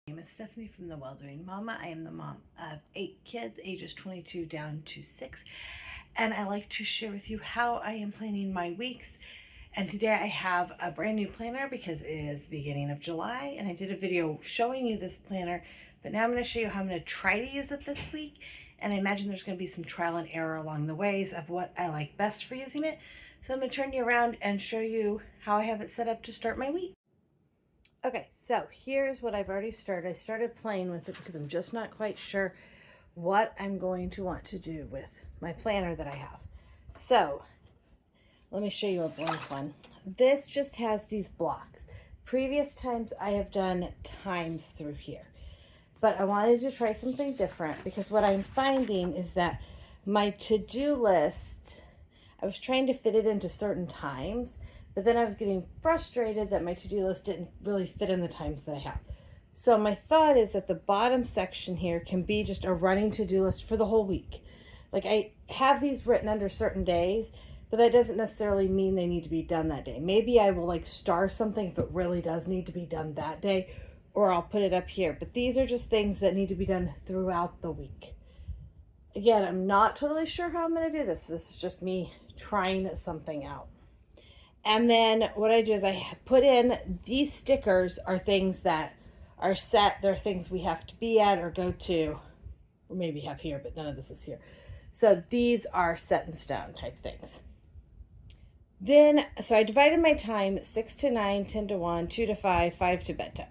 My name is Stephanie from The Well-Doing Mama. I am the mom of 8 kids, ages 22 down to 6, and I like to share with you how I am planning my weeks. And today I have a brand new planner because it is the beginning of July, and I did a video showing you this planner, but now I'm going to show you how I'm going to try to use it this week. And I imagine there's going to be some trial and error along the ways of what I like best for using it. So I'm going to turn you around and show you how I have it set up to start my week. Okay, so here's what I've already started. I started playing with it because I'm just not quite sure what I'm going to want to do with my planner that I have. So let me show you a blank one. This just has these blocks. Previous times I have done times through here, but I wanted to try something different because what I'm finding is that my to-do list, I was trying to fit it into certain times, but then I was getting frustrated that my to-do list didn't really fit in the times that I have. So my thought is that the bottom section here can be just a running to-do list for the whole week. Like I have these written under certain days, but that doesn't necessarily mean they need to be done that day. Maybe I will like star something if it really does need to be done that day, or I'll put it up here. But these are just things that need to be done throughout the week. Again, I'm not totally sure how I'm going to do this. This is just me trying something out. And then what I do is I put in these stickers are things that are set. They're things we have to be at or go to, or maybe have here, but none of this is here. So these are set in stone type things. Then, so I divided my time 6 to 9, 10 to 1, 2 to 5, 5 to bedtime.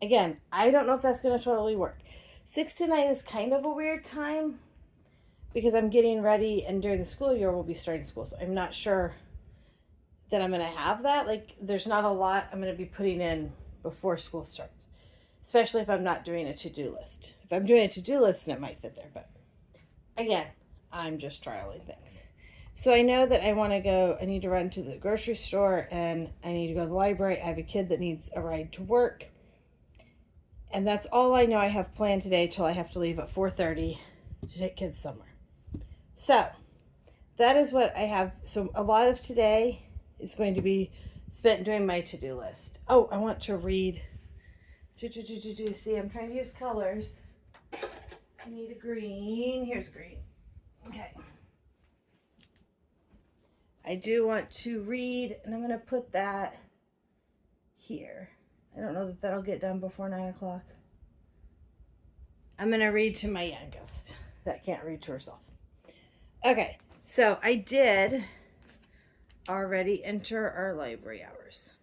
Again, I don't know if that's going to totally work. 6 to 9 is kind of a weird time because I'm getting ready and during the school year we'll be starting school. So I'm not sure that I'm going to have that. Like there's not a lot I'm going to be putting in before school starts, especially if I'm not doing a to-do list. If I'm doing a to-do list, then it might fit there, but again, I'm just trialing things. So I know that I need to run to the grocery store and I need to go to the library. I have a kid that needs a ride to work. And that's all I know I have planned today till I have to leave at 4:30 to take kids somewhere. So that is what I have. So a lot of today is going to be spent doing my to-do list. Oh, I want to read. See, I'm trying to use colors. I need a green. Here's green. Okay. I do want to read, and I'm going to put that here. I don't know that that'll get done before 9 o'clock. I'm going to read to my youngest that can't read to herself. Okay, so I did already enter our library hours.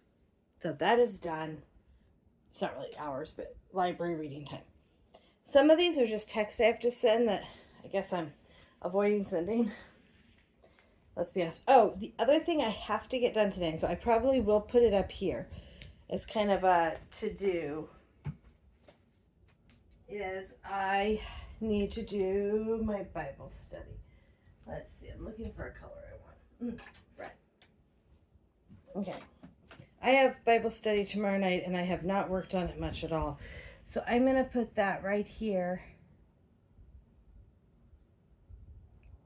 So that is done. It's not really hours, but library reading time. Some of these are just text I have to send that I guess I'm avoiding sending. Let's be honest. Oh, the other thing I have to get done today, so I probably will put it up here as kind of a to-do, is I need to do my Bible study. Let's see, I'm looking for a color I want. Red. Okay. I have Bible study tomorrow night, and I have not worked on it much at all. So I'm going to put that right here.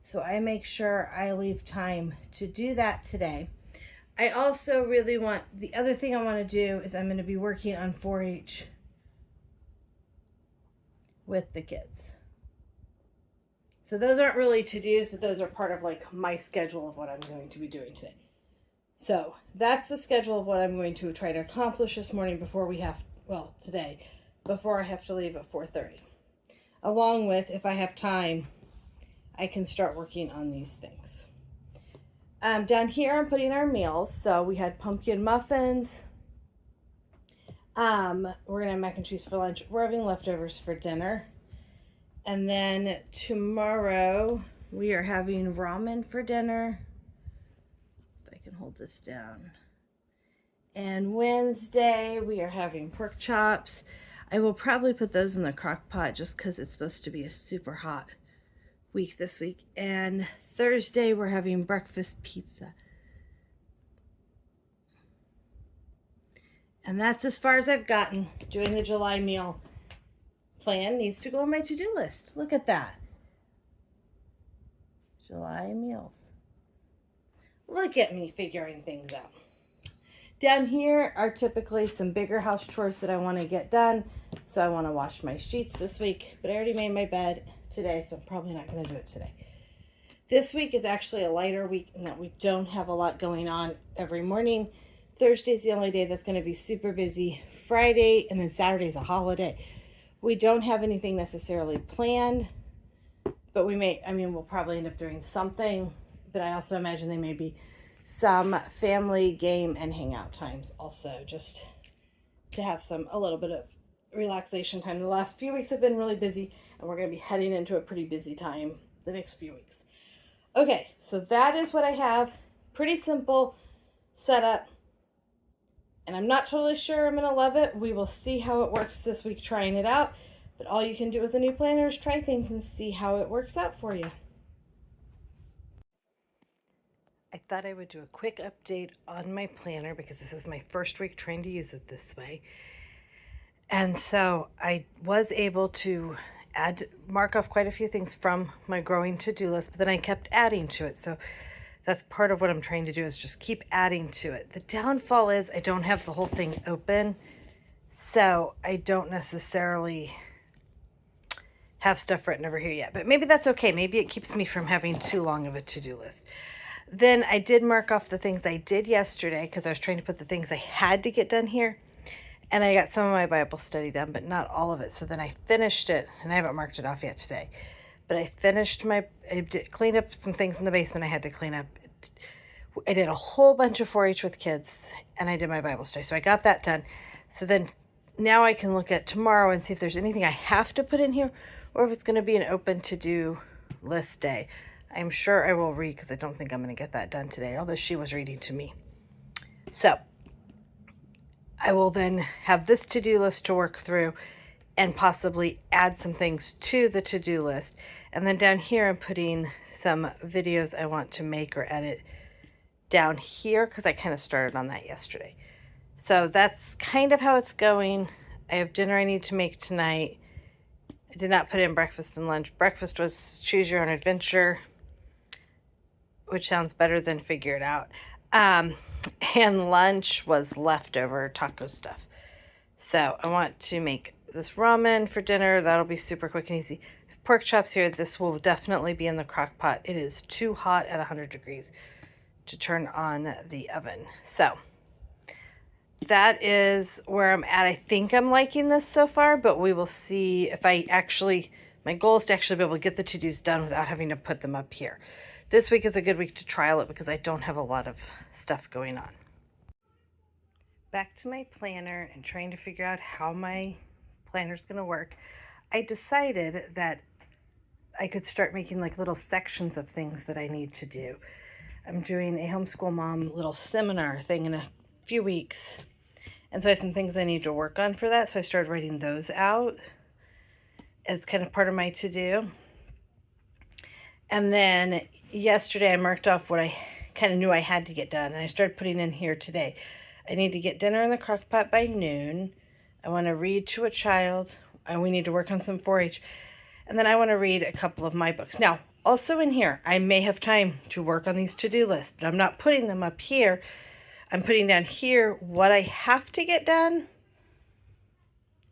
So I make sure I leave time to do that today. I also really want, the other thing I want to do is I'm going to be working on 4-H with the kids. So those aren't really to-dos, but those are part of like my schedule of what I'm going to be doing today. So that's the schedule of what I'm going to try to accomplish this morning before today, before I have to leave at 4:30. Along with, if I have time, I can start working on these things. Down here, I'm putting our meals. So we had pumpkin muffins. We're going to have mac and cheese for lunch. We're having leftovers for dinner. And then tomorrow, we are having ramen for dinner. If I can hold this down. And Wednesday, we are having pork chops. I will probably put those in the crock pot just because it's supposed to be a super hot week this week. And Thursday, we're having breakfast pizza. And that's as far as I've gotten doing the July meal plan. Needs to go on my to-do list. Look at that. July meals. Look at me figuring things out. Down here are typically some bigger house chores that I want to get done. So I want to wash my sheets this week, but I already made my bed today, so I'm probably not going to do it today. This week is actually a lighter week in that we don't have a lot going on every morning. Thursday's the only day that's going to be super busy. Friday and then Saturday's a holiday. We don't have anything necessarily planned, but we'll probably end up doing something. But I also imagine there may be some family game and hangout times also, just to have a little bit of relaxation time. The last few weeks have been really busy, and we're going to be heading into a pretty busy time the next few weeks. Okay, so that is what I have. Pretty simple setup. And I'm not totally sure I'm going to love it. We will see how it works this week trying it out. But all you can do with a new planner is try things and see how it works out for you. I thought I would do a quick update on my planner because this is my first week trying to use it this way. And so I was able to mark off quite a few things from my growing to-do list, but then I kept adding to it. So that's part of what I'm trying to do, is just keep adding to it. The downfall is I don't have the whole thing open, so I don't necessarily have stuff written over here yet. But maybe that's okay. Maybe it keeps me from having too long of a to-do list. Then I did mark off the things I did yesterday because I was trying to put the things I had to get done here. And I got some of my Bible study done, but not all of it. So then I finished it, and I haven't marked it off yet today. But I cleaned up some things in the basement I had to clean up. I did a whole bunch of 4-H with kids, and I did my Bible study. So I got that done. So then now I can look at tomorrow and see if there's anything I have to put in here, or if it's going to be an open to-do list day. I'm sure I will read because I don't think I'm going to get that done today, although she was reading to me. So I will then have this to-do list to work through and possibly add some things to the to-do list. And then down here, I'm putting some videos I want to make or edit down here because I kind of started on that yesterday. So that's kind of how it's going. I have dinner I need to make tonight. I did not put in breakfast and lunch. Breakfast was choose your own adventure, which sounds better than figure it out. And lunch was leftover taco stuff. So I want to make this ramen for dinner. That'll be super quick and easy. Pork chops here. This will definitely be in the crock pot. It is too hot at 100 degrees to turn on the oven. So that is where I'm at. I think I'm liking this so far, but we will see if my goal is to actually be able to get the to-dos done without having to put them up here. This week is a good week to trial it because I don't have a lot of stuff going on. Back to my planner and trying to figure out how my planner's going to work. I decided that I could start making like little sections of things that I need to do. I'm doing a homeschool mom little seminar thing in a few weeks. And so I have some things I need to work on for that. So I started writing those out as kind of part of my to-do. And then yesterday I marked off what I kind of knew I had to get done. And I started putting in here today. I need to get dinner in the crock pot by noon. I want to read to a child. And we need to work on some 4-H. And then I want to read a couple of my books. Now, also in here, I may have time to work on these to-do lists, but I'm not putting them up here. I'm putting down here what I have to get done.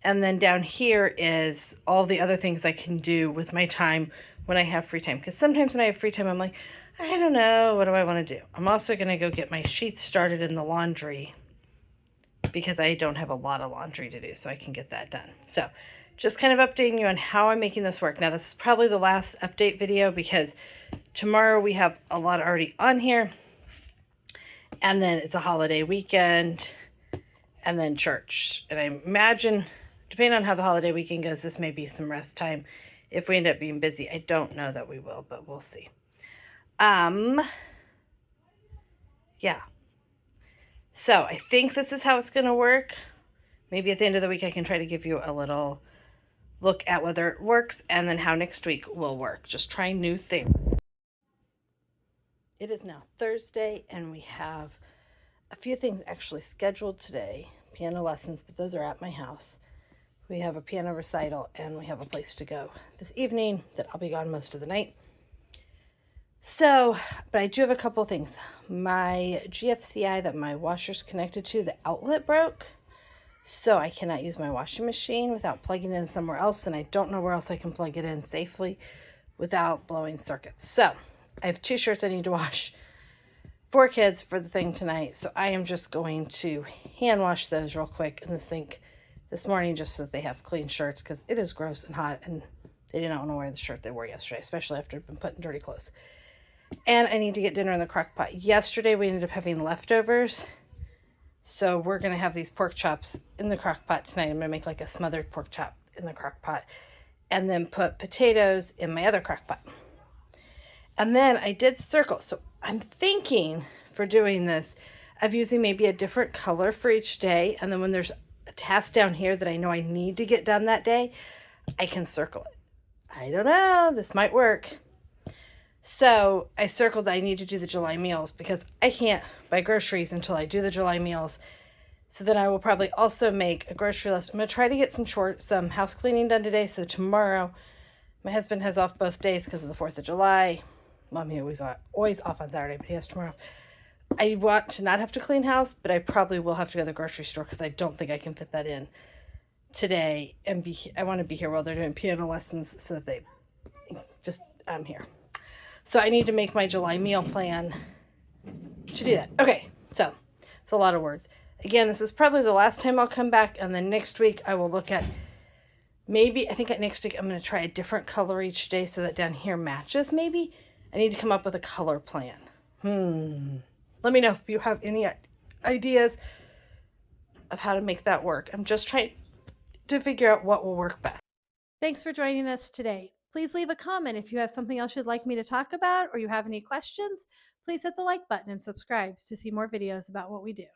And then down here is all the other things I can do with my time when I have free time. Because sometimes when I have free time, I'm like, I don't know, what do I want to do? I'm also going to go get my sheets started in the laundry because I don't have a lot of laundry to do, so I can get that done. So just kind of updating you on how I'm making this work. Now, this is probably the last update video because tomorrow we have a lot already on here. And then it's a holiday weekend and then church. And I imagine, depending on how the holiday weekend goes, this may be some rest time if we end up being busy. I don't know that we will, but we'll see. Yeah. So I think this is how it's going to work. Maybe at the end of the week, I can try to give you a little look at whether it works and then how next week will work. Just trying new things. It is now Thursday, and we have a few things actually scheduled today. Piano lessons, but those are at my house. We have a piano recital, and we have a place to go this evening that I'll be gone most of the night. So, but I do have a couple things. My GFCI that my washer's connected to, the outlet broke. So I cannot use my washing machine without plugging it in somewhere else. And I don't know where else I can plug it in safely without blowing circuits. So I have 2 shirts I need to wash. 4 kids for the thing tonight. So I am just going to hand wash those real quick in the sink this morning just so that they have clean shirts, because it is gross and hot and they did not want to wear the shirt they wore yesterday, especially after I've been putting dirty clothes. And I need to get dinner in the crock pot. Yesterday we ended up having leftovers. So we're going to have these pork chops in the crock pot tonight. I'm going to make like a smothered pork chop in the crock pot and then put potatoes in my other crock pot. And then I did circle. So I'm thinking for doing this of using maybe a different color for each day. And then when there's a task down here that I know I need to get done that day, I can circle it. I don't know. This might work. So I circled that I need to do the July meals because I can't buy groceries until I do the July meals. So then I will probably also make a grocery list. I'm going to try to get some house cleaning done today. So tomorrow, my husband has off both days because of the 4th of July. Well, he always off on Saturday, but he has tomorrow. I want to not have to clean house, but I probably will have to go to the grocery store because I don't think I can fit that in today. And I want to be here while they're doing piano lessons so that I'm here. So I need to make my July meal plan to do that. Okay, so it's a lot of words. Again, this is probably the last time I'll come back, and then next week I will look at next week I'm going to try a different color each day so that down here matches maybe. I need to come up with a color plan. Let me know if you have any ideas of how to make that work. I'm just trying to figure out what will work best. Thanks for joining us today. Please leave a comment if you have something else you'd like me to talk about or you have any questions. Please hit the like button and subscribe to see more videos about what we do.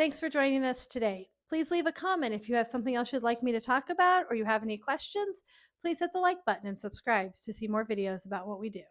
Thanks for joining us today. Please leave a comment if you have something else you'd like me to talk about or you have any questions. Please hit the like button and subscribe to see more videos about what we do.